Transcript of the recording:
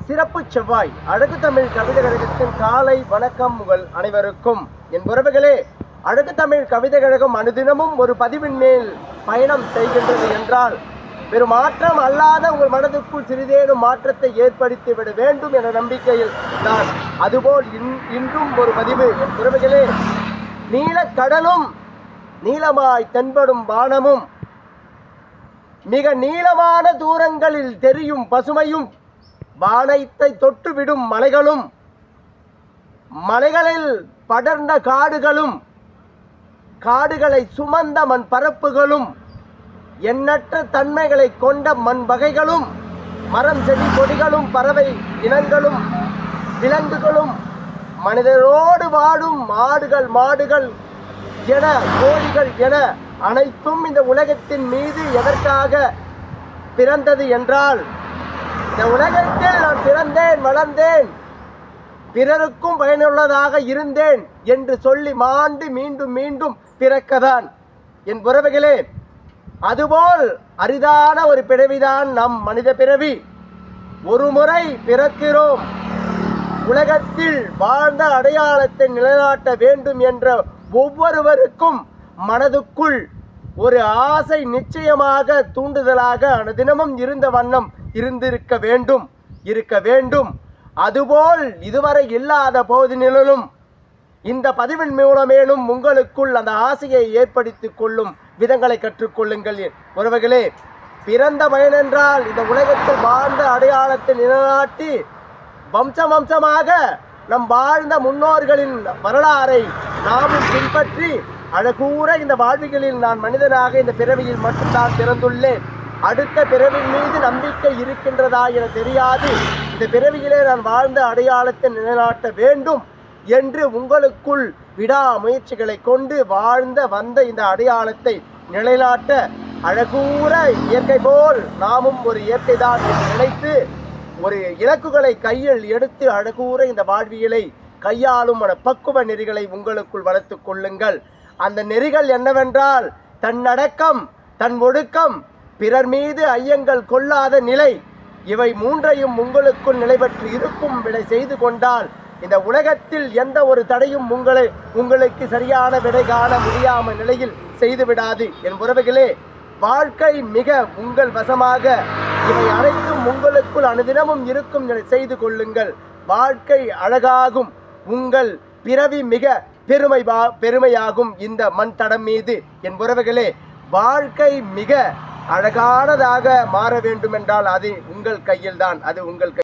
சிறப்பு செவ்வாய் அழகு தமிழ் கவிதை கழகத்தின் காலை வணக்கம் உங்கள் அனைவருக்கும். என் உறவுகளே, அழகு தமிழ் கவிதை கழகம் அனுதினமும் ஒரு பதிவின் மேல் பயணம் செய்கின்றது என்றால் வெறும் மாற்றம் அல்லாத உங்கள் மனதுக்குள் சிறிதேனும் மாற்றத்தை ஏற்படுத்திவிட வேண்டும் என்ற நம்பிக்கையில் தான். அதுபோல் இன்றும் ஒரு பதிவு. என் உறவுகளே, நீலக்கடலும் நீளமாய் தென்படும் வானமும் மிக நீளமான தூரங்களில் தெரியும் பசுமையும் வானத்தை தொட்டுவிடும் மலைகளும் மலைகளில் படர்ந்த காடுகளும் காடுகளை சுமந்த மண் பரப்புகளும் எண்ணற்ற தன்மைகளை கொண்ட மண் வகைகளும் மரம் செடி கொடிகளும் பறவை இனங்களும் விலங்குகளும் மனிதரோடு வாழும் ஆடுகள் மாடுகள் என கோழிகள் என அனைத்தும் இந்த உலகத்தின் மீது எதற்காக பிறந்தது என்றால், இந்த உலகத்தில் நான் பிறந்தேன் வளர்ந்தேன் பிறருக்கும் பயனுள்ளதாக இருந்தேன் என்று சொல்லி மாண்டு மீண்டும் மீண்டும் பிறக்கதான். என் உறவுகளே, அதுபோல் அரிதான ஒரு பிறவிதான் நம் மனித பிறவி. ஒரு முறை பிறக்கிறோம், உலகத்தில் வாழ்ந்த அடையாளத்தை நிலைநாட்ட வேண்டும் என்ற ஒவ்வொருவருக்கும் மனதுக்குள் ஒரு ஆசை நிச்சயமாக தூண்டுதலாக அனுதினமும் இருந்த வண்ணம் இருக்க வேண்டும். அதுபோல் இதுவரை இல்லாத போதினிலும் இந்த பதிவின் மூலமேலும் உங்களுக்குள் அந்த ஆசையை ஏற்படுத்தி கொள்ளும் விதங்களை கற்றுக்கொள்ளுங்கள். உறவுகளே, பிறந்த பயனென்றால் இந்த உலகத்தில் வாழ்ந்த அடையாளத்தை நிலைநாட்டி வம்சமாக நம் வாழ்ந்த முன்னோர்களின் வரலாறை நாமும் பின்பற்றி அழகூற இந்த வாழ்விகளில் நான் மனிதனாக இந்த பிறவியில் மட்டும்தான் பிறந்துள்ளேன், அடுத்த பிறவின் மீது நம்பிக்கை இருக்கின்றதா என தெரியாது, இந்த பிறவியிலே நான் வாழ்ந்த அடையாளத்தை நிலைநாட்ட வேண்டும் என்று உங்களுக்குள் விடாமுயற்சிகளை கொண்டு வந்த இந்த அடையாளத்தை நிலைநாட்ட அழகூற இயற்கை போல் நாமும் ஒரு இயற்கை தான் என்று நினைத்து ஒரு இலக்குகளை கையில் எடுத்து அழகூற இந்த வாழ்வியலை கையாளும் பக்குவ நெறிகளை உங்களுக்குள் வளர்த்து கொள்ளுங்கள். அந்த நெறிகள் என்னவென்றால், தன்னடக்கம், தன் ஒடுக்கம், பிறர் மீது ஐயங்கள் கொள்ளாத நிலை, இவை மூன்றையும் உங்களுக்குள் நிலை பெற்று இருக்கும் விடை செய்து கொண்டால் இந்த உலகத்தில் எந்த ஒரு தடையும் உங்களுக்கு சரியான விடை காண முடியாமல் நிலையில் செய்துவிடாது. என் உறவுகளே, வாழ்க்கை மிக உங்கள் வசமாக இவை அனைத்தும் உங்களுக்குள் அனுதினமும் இருக்கும் நிலை செய்து கொள்ளுங்கள். வாழ்க்கை அழகாகும், உங்கள் பிறவி மிக பெருமையாகும் இந்த மண் தடம் மீது. என் உறவுகளே, வாழ்க்கை மிக அழகானதாக மாற வேண்டும் என்றால் அது உங்கள் கையில் தான். அது உங்கள்